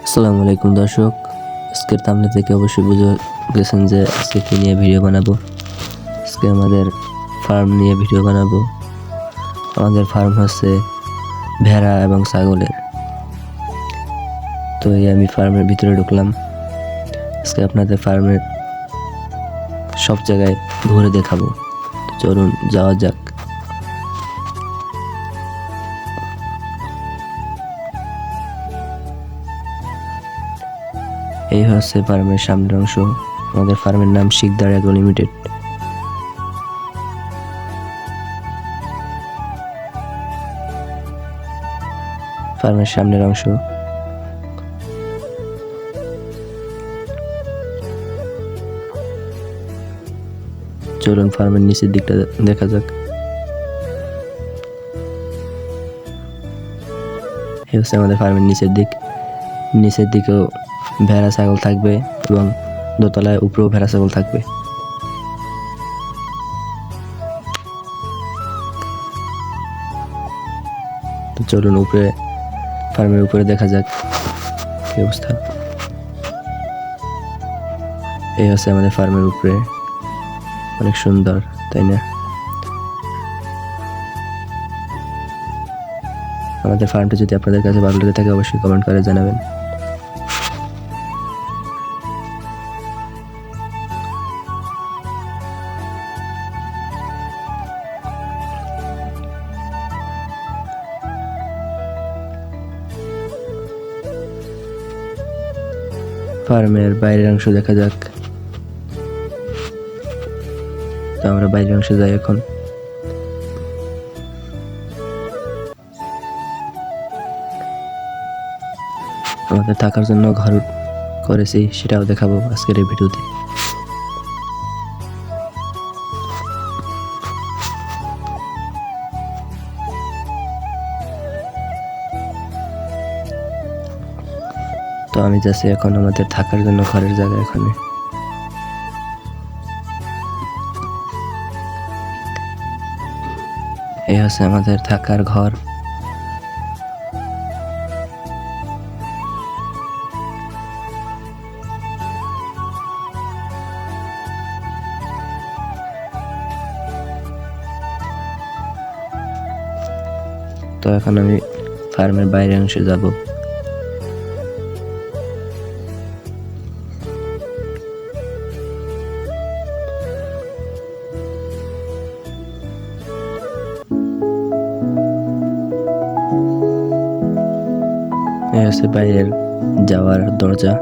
আসসালামু আলাইকুম দর্শক, আজকের থাম্বনেল থেকে অবশ্যই বুঝে গেছেন যে আজকে কী নিয়ে ভিডিও বানাবো। আজকে আমাদের ফার্ম নিয়ে ভিডিও বানাবো। আমাদের ফার্ম হচ্ছে ভেড়া এবং ছাগলের। তো এই আমি ফার্মের ভিতরে ঢুকলাম। আজকে আপনাদের ফার্মের সব জায়গায় ঘুরে দেখাবো। তো চলুন যাওয়া যাক। এই হচ্ছে ফার্মের সামনের অংশ। আমাদের ফার্মের নাম শিকদার এগ্রো লিমিটেড। ফার্মের সামনের অংশ। চলুন ফার্মের নিচের দিকটা দেখা যাক। এই হচ্ছে আমাদের ফার্মের নিচের দিক। নিচের দিকেও ভেড়া ছাগল থাকবে এবং দোতলায় উপরেও ভেড়া ছাগল থাকবে। তো চলুন উপরে, ফার্মের উপরে দেখা যাক কি অবস্থা। এই হচ্ছে আমাদের ফার্মের উপরে, অনেক সুন্দর, তাই না? আমাদের ফার্মটা যদি আপনাদের কাছে ভালো লেগে থাকে অবশ্যই কমেন্ট করে জানাবেন। ফার্মের বাইরের অংশ দেখা যাক। তো আমরা বাইরের অংশে যাই এখন। আমাদের থাকার জন্য ঘর করেছি, সেটাও দেখাবো আজকের এই ভিডিওতে। তো আমি যাচ্ছি এখন আমাদের থাকার জন্য ঘরের জায়গা। এখানে এই হচ্ছে আমাদের থাকার ঘর। তো এখন আমি ফার্মের বাইরের অংশে যাব। এই হচ্ছে বাইরের যাওয়ার দরজা।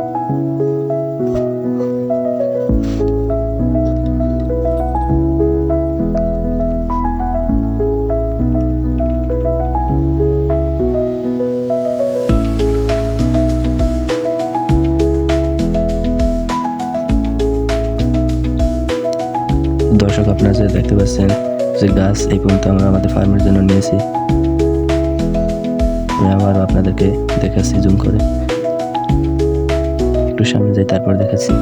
দর্শক, আপনারা যে দেখতে পাচ্ছেন যে গাছ, এই পর্যন্ত আমরা আমাদের ফার্মের জন্য নিয়েছি। আমি আবার আপনাদেরকে দেখাচ্ছি জুম করে, একটু সামনে যাই তারপর দেখাচ্ছি।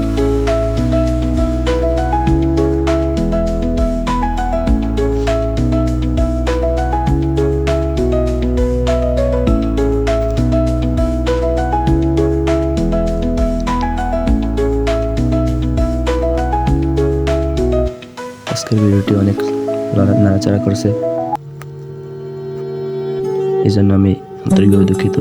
আজকের ভিডিওটি অনেক নাড়াচাড়া করছে, এই জন্য আমি আন্তরিকভাবে দুঃখিত।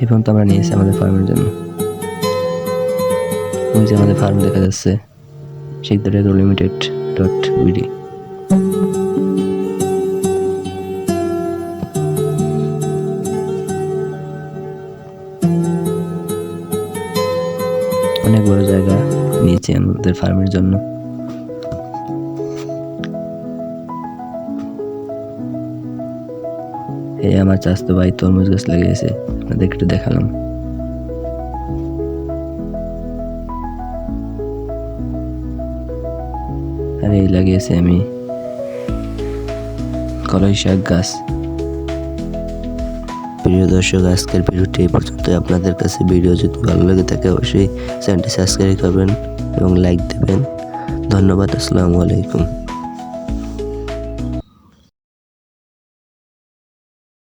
এই পর্যন্ত আমরা নিয়েছি আমাদের ফার্মের জন্য। ওই যে আমাদের ফার্ম দেখা যাচ্ছে, শিকদার এগ্রো লিমিটেড .bd। অনেক বড় জায়গা নিয়েছি আমাদের ফার্মের জন্য। এই আমার চাচাতো ভাই তরমুজ গাছ লাগিয়েছে, আপনাদের একটু দেখালাম। আর এই লাগিয়েছে আমি কলই শাক গাছ। প্রিয় দর্শক, আজকের ভিডিওটি এই পর্যন্ত। আপনাদের কাছে ভিডিও যদি ভালো লাগে থাকে অবশ্যই চ্যানেলটি সাবস্ক্রাইব করবেন এবং লাইক দেবেন। ধন্যবাদ। আসসালামু আলাইকুম।